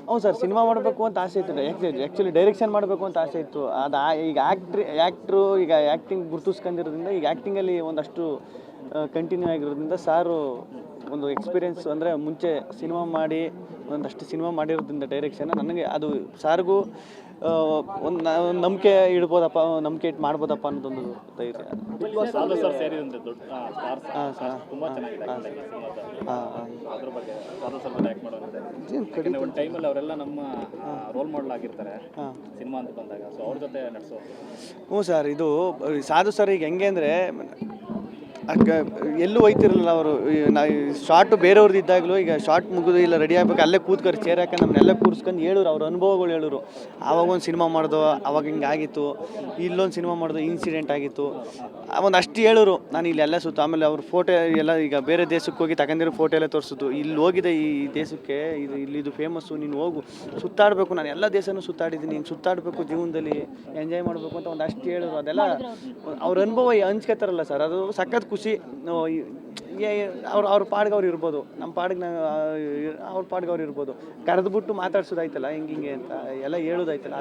ಹ್ಞೂ sir, cinema ಮಾಡಬೇಕು ಅಂತ ಆಸೆ ಇತ್ತು. ಆ್ಯಕ್ಚುಲಿ ಡೈರೆಕ್ಷನ್ ಮಾಡಬೇಕು ಅಂತ ಆಸೆ ಇತ್ತು. ಅದು ಈಗ ಆ್ಯಕ್ಟ್ರು ಈಗ ಆ್ಯಕ್ಟಿಂಗ್ ಗುರುತಿಸ್ಕೊಂಡಿರೋದ್ರಿಂದ ಈಗ ಆ್ಯಕ್ಟಿಂಗಲ್ಲಿ ಒಂದಷ್ಟು ಕಂಟಿನ್ಯೂ ಆಗಿರೋದ್ರಿಂದ ಸಾರು ಒಂದು ಎಕ್ಸ್ಪೀರಿಯೆನ್ಸ್ ಅಂದರೆ ಮುಂಚೆ ಸಿನಿಮಾ ಮಾಡಿ ಒಂದಷ್ಟು ಸಿನಿಮಾ ಮಾಡಿರೋದ್ರಿಂದ ಡೈರೆಕ್ಷನ್ ನನಗೆ ಅದು ಸಾರಿಗೂ ಒಂದು ನಂಬಿಕೆ ಇಡ್ಬೋದಪ್ಪ, ನಂಬಿಕೆ ಇಟ್ಟು ಮಾಡ್ಬೋದಪ್ಪ ಅನ್ನೋದೊಂದು ಧೈರ್ಯ. ಸಾಧು ಸರ್ ಸೇರಿದಂತೆ ದೊಡ್ಡ ಸ್ಟಾರ್ಸ್ ಹಾಂ ಸರ್, ತುಂಬಾ ಚೆನ್ನಾಗಿದೆ ಹಾಂ ಹಾಂ ಅದ್ರ ಬಗ್ಗೆ ಸಾಧು ಸರ್ ಬಗ್ಗೆ ಆ್ಯಕ್ಟ್ ಮಾಡೋದು ಒಂದು ಟೈಮಲ್ಲಿ ಅವರೆಲ್ಲ ನಮ್ಮ ರೋಲ್ ಮಾಡೆಲ್ ಆಗಿರ್ತಾರೆ ಸಿನಿಮಾ ಅಂತ ಬಂದಾಗ. ಸೊ ಅವ್ರ ಜೊತೆ ನಡೆಸೋ. ಹ್ಞೂ ಸರ್, ಇದು ಸಾಧು ಸರ್ ಈಗ ಹೆಂಗೆ ಅಂದರೆ ಎಲ್ಲೂ ಹೋಯ್ತಿರಲಿಲ್ಲ ಅವರು. ಶಾರ್ಟು ಬೇರೆಯವ್ರದ್ದು ಇದ್ದಾಗಲೂ ಈಗ ಶಾರ್ಟ್ ಮುಗಿದು ಇಲ್ಲ ರೆಡಿ ಆಗ್ಬೇಕು ಅಲ್ಲೇ ಕೂತ್ಕೊಂಡು ಚೇರ್ ಹಾಕೊಂಡು ನಮ್ಮನ್ನೆಲ್ಲ ಕೂರಿಸ್ಕೊಂಡು ಹೇಳೋರು, ಅವ್ರ ಅನುಭವಗಳು ಹೇಳೋರು. ಆವಾಗ ಒಂದು ಸಿನಿಮಾ ಮಾಡ್ದೋ, ಅವಾಗ ಹಿಂಗೆ ಆಗಿತ್ತು, ಇಲ್ಲೊಂದು ಸಿನಿಮಾ ಮಾಡ್ದೋ, ಇನ್ಸಿಡೆಂಟ್ ಆಗಿತ್ತು, ಒಂದಷ್ಟು ಹೇಳೋರು. ನಾನು ಇಲ್ಲೆಲ್ಲ ಆಮೇಲೆ ಅವ್ರ ಫೋಟೋ ಎಲ್ಲ ಈಗ ಬೇರೆ ದೇಶಕ್ಕೆ ಹೋಗಿ ತಗೊಂಡಿರೋ ಫೋಟೋ ಎಲ್ಲ ತೋರಿಸಿದ್ದು, ಇಲ್ಲಿ ಹೋಗಿದೆ ಈ ದೇಶಕ್ಕೆ, ಇದು ಫೇಮಸ್ಸು, ನೀನು ಹೋಗು ಸುತ್ತಾಡಬೇಕು, ನಾನು ಎಲ್ಲ ದೇಶನೂ ಸುತ್ತಾಡಿದ್ದೀನಿ, ನೀನು ಸುತ್ತಾಡಬೇಕು ಜೀವನದಲ್ಲಿ, ಎಂಜಾಯ್ ಮಾಡಬೇಕು ಅಂತ ಒಂದಷ್ಟು ಹೇಳೋರು. ಅದೆಲ್ಲ ಅವ್ರ ಅನುಭವ ಹಂಚ್ಕೊತಾರಲ್ಲ ಸರ್, ಅದು ಸಖತ್ ಖುಷಿ. ಅವ್ರ ಪಾಡ್ಗೆ ಅವ್ರು ಇರ್ಬೋದು, ನಮ್ಮ ಪಾಡ್ಗೆ ಅವ್ರ ಪಾಡ್ಗೆ ಅವ್ರು ಇರ್ಬೋದು, ಕರೆದ್ಬಿಟ್ಟು ಮಾತಾಡ್ಸೋದಾಯ್ತಲ್ಲ ಹಿಂಗೆ ಅಂತ ಎಲ್ಲ ಹೇಳೋದಾಯ್ತಲ್ಲ.